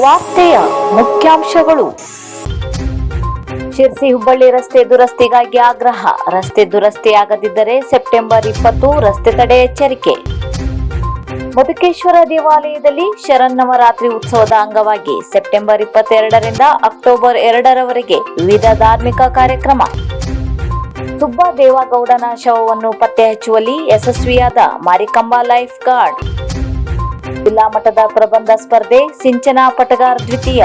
ವಾರ್ತೆಯ ಮುಖ್ಯಾಂಶಗಳು. ಶಿರ್ಸಿ ಹುಬ್ಬಳ್ಳಿ ರಸ್ತೆ ದುರಸ್ತಿಗಾಗಿ ಆಗ್ರಹ. ರಸ್ತೆ ದುರಸ್ತಿಯಾಗದಿದ್ದರೆ ಸೆಪ್ಟೆಂಬರ್ 20 ರಸ್ತೆ ತಡೆ ಎಚ್ಚರಿಕೆ. ಮಧುಕೇಶ್ವರ ದೇವಾಲಯದಲ್ಲಿ ಶರನ್ನವರಾತ್ರಿ ಉತ್ಸವದ ಅಂಗವಾಗಿ ಸೆಪ್ಟೆಂಬರ್ 22ರಿಂದ ಅಕ್ಟೋಬರ್ 2ರವರೆಗೆ ವಿವಿಧ ಧಾರ್ಮಿಕ ಕಾರ್ಯಕ್ರಮ. ಸುಬ್ಬ ದೇವಗೌಡನ ಶವವನ್ನು ಪತ್ತೆ ಹಚ್ಚುವಲ್ಲಿ ಯಶಸ್ವಿಯಾದ ಮಾರಿಕಂಬಾ ಲೈಫ್ ಗಾರ್ಡ್. ಜಿಲ್ಲಾ ಮಟ್ಟದ ಪ್ರಬಂಧ ಸ್ಪರ್ಧೆ ಸಿಂಚನ ಪಟಗಾರ್ ದ್ವಿತೀಯ.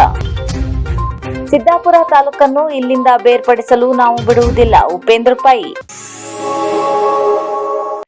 ಸಿದ್ದಾಪುರ ತಾಲೂಕನ್ನು ಇಲ್ಲಿಂದ ಬೇರ್ಪಡಿಸಲು ನಾವು ಬಿಡುವುದಿಲ್ಲ, ಉಪೇಂದ್ರ ಪೈ.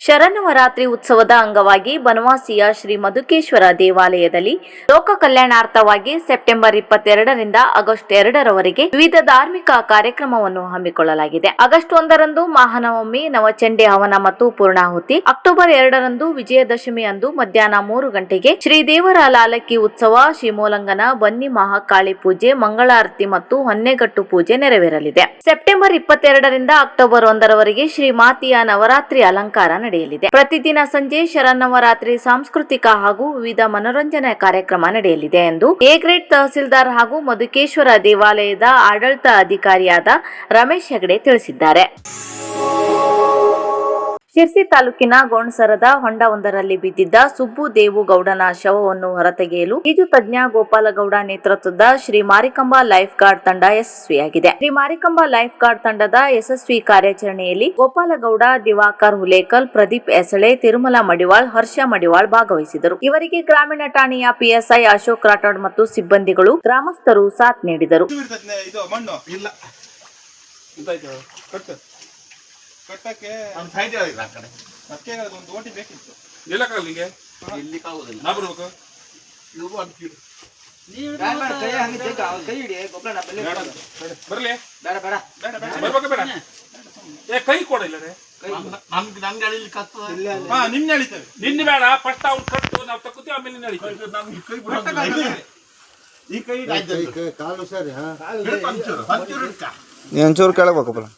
ಶರನ್ನವರಾತ್ರಿ ಉತ್ಸವದ ಅಂಗವಾಗಿ ಬನವಾಸಿಯ ಶ್ರೀ ಮಧುಕೇಶ್ವರ ದೇವಾಲಯದಲ್ಲಿ ಲೋಕ ಕಲ್ಯಾಣಾರ್ಥವಾಗಿ ಸೆಪ್ಟೆಂಬರ್ 22ರಿಂದ ಆಗಸ್ಟ್ 2ರವರೆಗೆ ವಿವಿಧ ಧಾರ್ಮಿಕ ಕಾರ್ಯಕ್ರಮವನ್ನು ಹಮ್ಮಿಕೊಳ್ಳಲಾಗಿದೆ. ಆಗಸ್ಟ್ 1ರಂದು ಮಹಾನವಮಿ, ನವಚಂಡಿ ಹವನ ಮತ್ತು ಪೂರ್ಣಾಹುತಿ. ಅಕ್ಟೋಬರ್ 2ರಂದು ವಿಜಯದಶಮಿ ಅಂದು ಮಧ್ಯಾಹ್ನ 3 ಗಂಟೆಗೆ ಶ್ರೀದೇವರ ಲಾಲಕ್ಕಿ ಉತ್ಸವ, ಶ್ರೀಮೂಲಂಗನ ಬನ್ನಿ ಮಹಾಕಾಳಿ ಪೂಜೆ, ಮಂಗಳಾರತಿ ಮತ್ತು ಹೊನ್ನೆಗಟ್ಟು ಪೂಜೆ ನೆರವೇರಲಿದೆ. ಸೆಪ್ಟೆಂಬರ್ 22ರಿಂದ ಅಕ್ಟೋಬರ್ 1ರವರೆಗೆ ಶ್ರೀ ಮಾತೆಯ ನವರಾತ್ರಿ ಅಲಂಕಾರ ನಡೆಯಲಿದೆ. ಪ್ರತಿದಿನ ಸಂಜೆ ಶರನ್ನವರಾತ್ರಿ ಸಾಂಸ್ಕೃತಿಕ ಹಾಗೂ ವಿವಿಧ ಮನೋರಂಜನಾ ಕಾರ್ಯಕ್ರಮ ನಡೆಯಲಿದೆ ಎಂದು ಎ ಗ್ರೇಡ್ ತಹಸೀಲ್ದಾರ್ ಹಾಗೂ ಮಧುಕೇಶ್ವರ ದೇವಾಲಯದ ಆಡಳಿತ ಅಧಿಕಾರಿಯಾದ ರಮೇಶ್ ಹೆಗಡೆ ತಿಳಿಸಿದ್ದಾರೆ. ಶಿರ್ಸಿ ತಾಲೂಕಿನ ಗೋಣಸರದ ಹೊಂಡವೊಂದರಲ್ಲಿ ಬಿದ್ದಿದ್ದ ಸುಬ್ಬು ದೇವುಗೌಡನ ಶವವನ್ನು ಹೊರತೆಗೆಯಲು ಈಜು ತಜ್ಞ ಗೋಪಾಲಗೌಡ ನೇತೃತ್ವದ ಶ್ರೀ ಮಾರಿಕಂಬಾ ಲೈಫ್ ಗಾರ್ಡ್ ತಂಡ ಯಶಸ್ವಿಯಾಗಿದೆ. ಶ್ರೀ ಮಾರಿಕಂಬಾ ಲೈಫ್ ಗಾರ್ಡ್ ತಂಡದ ಯಶಸ್ವಿ ಕಾರ್ಯಾಚರಣೆಯಲ್ಲಿ ಗೋಪಾಲಗೌಡ, ದಿವಾಕರ್ ಹುಲೇಕಲ್, ಪ್ರದೀಪ್ ಎಸಳೆ, ತಿರುಮಲ ಮಡಿವಾಳ್, ಹರ್ಷ ಮಡಿವಾಳ್ ಭಾಗವಹಿಸಿದರು. ಇವರಿಗೆ ಗ್ರಾಮೀಣ ಠಾಣೆಯ ಪಿಎಸ್ಐ ಅಶೋಕ್ ರಾಠೋಡ್ ಮತ್ತು ಸಿಬ್ಬಂದಿಗಳು, ಗ್ರಾಮಸ್ಥರು ಸಾಥ್ ನೀಡಿದರು. ಕಟ್ಟಕ್ಕೆ ಅದಕ್ಕೆ ಒಂದು ಓಟಿ ಬೇಕಿತ್ತು. ಎಲ್ಲಕ್ಕಾಗಲಿಗೆ ನಾ ಬರ್ಬೇಕು. ಬರ್ಲಿ ಬರ್ಬೇಕು ಬೇಡ. ಕೈ ಕೊಡ ಇಲ್ಲ ನಿನ್ನೆ ಎಳಿತೇವೆ. ನಿನ್ನೆ ಬೇಡ, ಫಸ್ಟ್ ಅವ್ನು ಕಟ್ಟು, ನಾವು ತಕ್ಕುತ್ತೀವಿ, ಆಮೇಲೆ ನಿನ್ನೆ ಎಳಿತೇವೆ. ಈ ಕೈ ಕಾಲು ಸರಿ ಒಂಚೂರು ಕೆಳಬೇಕಪ್ಪ.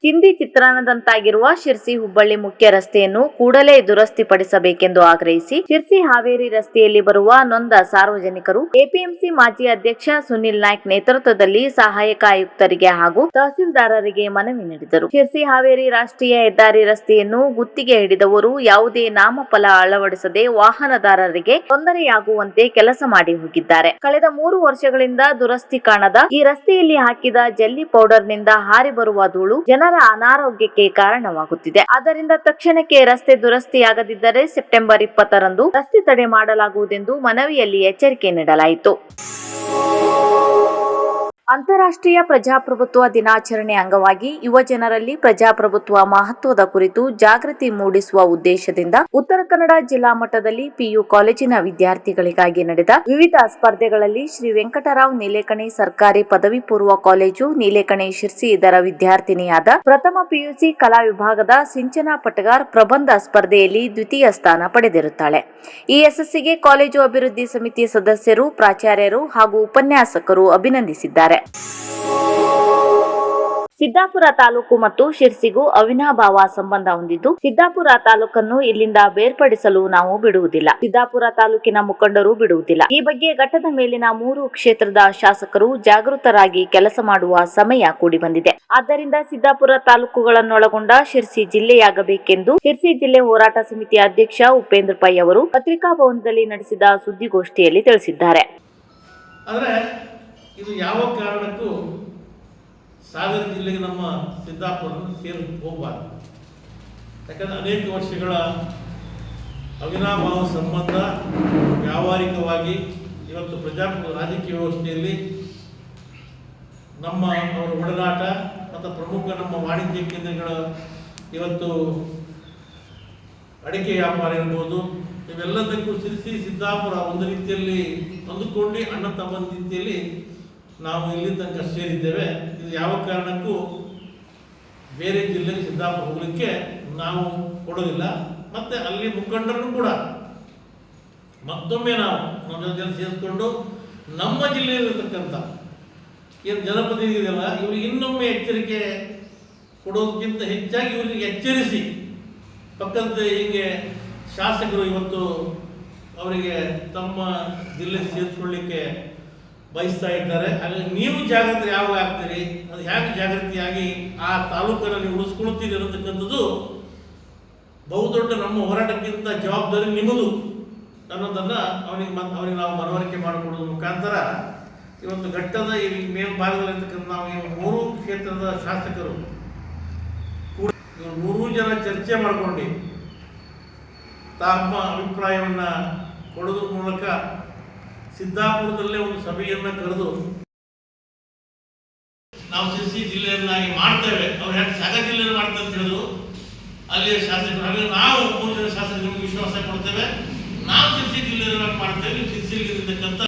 ಹಿಂದಿ ಚಿತ್ರಣದಂತಾಗಿರುವ ಶಿರ್ಸಿ ಹುಬ್ಬಳ್ಳಿ ಮುಖ್ಯ ರಸ್ತೆಯನ್ನು ಕೂಡಲೇ ದುರಸ್ತಿಪಡಿಸಬೇಕೆಂದು ಆಗ್ರಹಿಸಿ ಶಿರ್ಸಿ ಹಾವೇರಿ ರಸ್ತೆಯಲ್ಲಿ ಬರುವ ನೊಂದ ಸಾರ್ವಜನಿಕರು ಎಪಿಎಂಸಿ ಮಾಜಿ ಅಧ್ಯಕ್ಷ ಸುನಿಲ್ ನಾಯ್ಕ್ ನೇತೃತ್ವದಲ್ಲಿ ಸಹಾಯಕ ಆಯುಕ್ತರಿಗೆ ಹಾಗೂ ತಹಸೀಲ್ದಾರರಿಗೆ ಮನವಿ ನೀಡಿದರು. ಶಿರ್ಸಿ ಹಾವೇರಿ ರಾಷ್ಟ್ರೀಯ ಹೆದ್ದಾರಿ ರಸ್ತೆಯನ್ನು ಗುತ್ತಿಗೆ ಹಿಡಿದವರು ಯಾವುದೇ ನಾಮಫಲ ಅಳವಡಿಸದೆ ವಾಹನದಾರರಿಗೆ ತೊಂದರೆಯಾಗುವಂತೆ ಕೆಲಸ ಮಾಡಿ ಹೋಗಿದ್ದಾರೆ. ಕಳೆದ 3 ವರ್ಷಗಳಿಂದ ದುರಸ್ತಿ ಕಾಣದ ಈ ರಸ್ತೆಯಲ್ಲಿ ಹಾಕಿದ ಜಲ್ಲಿ ಪೌಡರ್ನಿಂದ ಹಾರಿ ಬರುವ ಧೂಳು ಜನರ ಅನಾರೋಗ್ಯಕ್ಕೆ ಕಾರಣವಾಗುತ್ತಿದೆ. ಆದ್ದರಿಂದ ತಕ್ಷಣಕ್ಕೆ ರಸ್ತೆ ದುರಸ್ತಿಯಾಗದಿದ್ದರೆ ಸೆಪ್ಟೆಂಬರ್ 20ರಂದು ರಸ್ತೆ ತಡೆ ಮಾಡಲಾಗುವುದೆಂದು ಮನವಿಯಲ್ಲಿ ಎಚ್ಚರಿಕೆ ನೀಡಲಾಯಿತು. ಅಂತಾರಾಷ್ಟ್ರೀಯ ಪ್ರಜಾಪ್ರಭುತ್ವ ದಿನಾಚರಣೆ ಅಂಗವಾಗಿ ಯುವ ಜನರಲ್ಲಿ ಪ್ರಜಾಪ್ರಭುತ್ವ ಮಹತ್ವದ ಕುರಿತು ಜಾಗೃತಿ ಮೂಡಿಸುವ ಉದ್ದೇಶದಿಂದ ಉತ್ತರ ಕನ್ನಡ ಜಿಲ್ಲಾ ಮಟ್ಟದಲ್ಲಿ ಪಿಯು ಕಾಲೇಜಿನ ವಿದ್ಯಾರ್ಥಿಗಳಿಗಾಗಿ ನಡೆದ ವಿವಿಧ ಸ್ಪರ್ಧೆಗಳಲ್ಲಿ ಶ್ರೀ ವೆಂಕಟರಾವ್ ನೀಲೇಕಣಿ ಸರ್ಕಾರಿ ಪದವಿ ಪೂರ್ವ ಕಾಲೇಜು ನೀಲೇಕಣಿ ಶಿರ್ಸಿ ಇದರ ವಿದ್ಯಾರ್ಥಿನಿಯಾದ ಪ್ರಥಮ ಪಿಯುಸಿ ಕಲಾ ವಿಭಾಗದ ಸಿಂಚನ ಪಟಗಾರ್ ಪ್ರಬಂಧ ಸ್ಪರ್ಧೆಯಲ್ಲಿ ದ್ವಿತೀಯ ಸ್ಥಾನ ಪಡೆದಿರುತ್ತಾಳೆ. ಈ ಯಶಸ್ಸಿಗೆ ಕಾಲೇಜು ಅಭಿವೃದ್ಧಿ ಸಮಿತಿ ಸದಸ್ಯರು, ಪ್ರಾಚಾರ್ಯರು ಹಾಗೂ ಉಪನ್ಯಾಸಕರು ಅಭಿನಂದಿಸಿದ್ದಾರೆ. ಸಿದ್ದಾಪುರ ತಾಲೂಕು ಮತ್ತು ಶಿರ್ಸಿಗೂ ಅವಿನಾಭಾವ ಸಂಬಂಧ ಹೊಂದಿದ್ದು, ಸಿದ್ದಾಪುರ ತಾಲೂಕನ್ನು ಇಲ್ಲಿಂದ ಬೇರ್ಪಡಿಸಲು ನಾವು ಬಿಡುವುದಿಲ್ಲ, ಸಿದ್ದಾಪುರ ತಾಲೂಕಿನ ಮುಖಂಡರು ಬಿಡುವುದಿಲ್ಲ. ಈ ಬಗ್ಗೆ ಘಟ್ಟದ ಮೇಲಿನ 3 ಕ್ಷೇತ್ರದ ಶಾಸಕರು ಜಾಗೃತರಾಗಿ ಕೆಲಸ ಮಾಡುವ ಸಮಯ ಕೂಡಿ ಬಂದಿದೆ. ಆದ್ದರಿಂದ ಸಿದ್ದಾಪುರ ತಾಲೂಕುಗಳನ್ನೊಳಗೊಂಡ ಶಿರ್ಸಿ ಜಿಲ್ಲೆಯಾಗಬೇಕೆಂದು ಶಿರ್ಸಿ ಜಿಲ್ಲೆ ಹೋರಾಟ ಸಮಿತಿ ಅಧ್ಯಕ್ಷ ಉಪೇಂದ್ರ ಪೈ ಅವರು ಪತ್ರಿಕಾಭವನದಲ್ಲಿ ನಡೆಸಿದ ಸುದ್ದಿಗೋಷ್ಠಿಯಲ್ಲಿ ತಿಳಿಸಿದ್ದಾರೆ. ಇದು ಯಾವ ಕಾರಣಕ್ಕೂ ಸಾಗರ ಜಿಲ್ಲೆಗೆ ನಮ್ಮ ಸಿದ್ದಾಪುರ ಸೇರಿ ಹೋಗಬಾರ್ದು. ಯಾಕಂದರೆ ಅನೇಕ ವರ್ಷಗಳ ಅವಿನಾಭಾವ ಸಂಬಂಧ ವ್ಯಾವಹಾರಿಕವಾಗಿ ಇವತ್ತು ರಾಜಕೀಯ ವ್ಯವಸ್ಥೆಯಲ್ಲಿ ನಮ್ಮ ಅವರ ಒಡನಾಟ ಮತ್ತು ಪ್ರಮುಖ ನಮ್ಮ ವಾಣಿಜ್ಯ ಕೇಂದ್ರಗಳ ಇವತ್ತು ಅಡಿಕೆ ವ್ಯಾಪಾರ ಇರ್ಬೋದು, ಇವೆಲ್ಲದಕ್ಕೂ ಶಿರ್ಸಿ ಸಿದ್ದಾಪುರ ಒಂದು ರೀತಿಯಲ್ಲಿ ಹೊಂದಿಕೊಂಡು ಅಣ್ಣ ತಮ್ಮನ ರೀತಿಯಲ್ಲಿ ನಾವು ಇಲ್ಲಿ ತನಕ ಸೇರಿದ್ದೇವೆ. ಇದು ಯಾವ ಕಾರಣಕ್ಕೂ ಬೇರೆ ಜಿಲ್ಲೆಗೆ ಸಿದ್ದಾಪುರ ಹೋಗಲಿಕ್ಕೆ ನಾವು ಕೊಡೋದಿಲ್ಲ. ಮತ್ತು ಅಲ್ಲಿ ಮುಖಂಡರನ್ನು ಕೂಡ ಮತ್ತೊಮ್ಮೆ ನಾವು ನಮ್ಮ ಜೊತೆ ಸೇರಿಸ್ಕೊಂಡು ನಮ್ಮ ಜಿಲ್ಲೆಯಲ್ಲಿರ್ತಕ್ಕಂಥ ಏನು ಜನಪ್ರತಿನಿಧಿಗಳಲ್ಲ ಇವರು ಇನ್ನೊಮ್ಮೆ ಎಚ್ಚರಿಕೆ ಕೊಡೋದಕ್ಕಿಂತ ಹೆಚ್ಚಾಗಿ ಇವರಿಗೆ ಎಚ್ಚರಿಸಿ ಪಕ್ಕದ ಹೀಗೆ ಶಾಸಕರು ಇವತ್ತು ಅವರಿಗೆ ತಮ್ಮ ಜಿಲ್ಲೆ ಸೇರಿಸ್ಕೊಳ್ಳಿಕ್ಕೆ ಬಯಸ್ತಾ ಇದ್ದಾರೆ. ಹಾಗಾಗಿ ನೀವು ಜಾಗೃತಿ ಯಾವಾಗ ಆಗ್ತೀರಿ, ಅದು ಹೇಗೆ ಜಾಗೃತಿಯಾಗಿ ಆ ತಾಲೂಕನ್ನು ನೀವು ಉಳಿಸ್ಕೊಳ್ತೀರಿ ಅನ್ನತಕ್ಕಂಥದ್ದು ಬಹುದೊಡ್ಡ ನಮ್ಮ ಹೋರಾಟಕ್ಕಿಂತ ಜವಾಬ್ದಾರಿ ನಿಮ್ಮದು ಅನ್ನೋದನ್ನು ಅವನಿಗೆ ನಾವು ಮನವರಿಕೆ ಮಾಡಿಕೊಡೋದ್ರ ಮುಖಾಂತರ ಇವತ್ತು ಘಟ್ಟದ ಈ ಮೇಲ್ಭಾಗದಲ್ಲಿರ್ತಕ್ಕಂಥ ನಾವು ಈ 3 ಕ್ಷೇತ್ರದ ಶಾಸಕರು ಕೂಡ 3 ಜನ ಚರ್ಚೆ ಮಾಡಿಕೊಂಡು ತಮ್ಮ ಅಭಿಪ್ರಾಯವನ್ನು ಕೊಡೋದ್ರ ಮೂಲಕ ಸಿದ್ದಾಪುರದಲ್ಲೇ ಒಂದು ಸಭೆಯನ್ನು ಕರೆದು ನಾವು ಶಿರ್ಸಿ ಜಿಲ್ಲೆಯನ್ನಾಗಿ ಮಾಡ್ತೇವೆ, ಅವ್ರು ಹೇಗೆ ಸಾಗ ಜಿಲ್ಲೆಯನ್ನು ಮಾಡ್ತಾರೆ ಅಂತ ಹೇಳಿದ್ರು. ಅಲ್ಲಿಯ ಶಾಸಕರು ಹಾಗೆ ನಾವು 3 ಜನ ಶಾಸಕರಿಗೆ ವಿಶ್ವಾಸ ಕೊಡ್ತೇವೆ, ನಾವು ಶಿರ್ಸಿ ಜಿಲ್ಲೆಯನ್ನು ಮಾಡ್ತೇವೆ, ನೀವು ಶಿರ್ಸಿಲಿರ್ತಕ್ಕಂಥ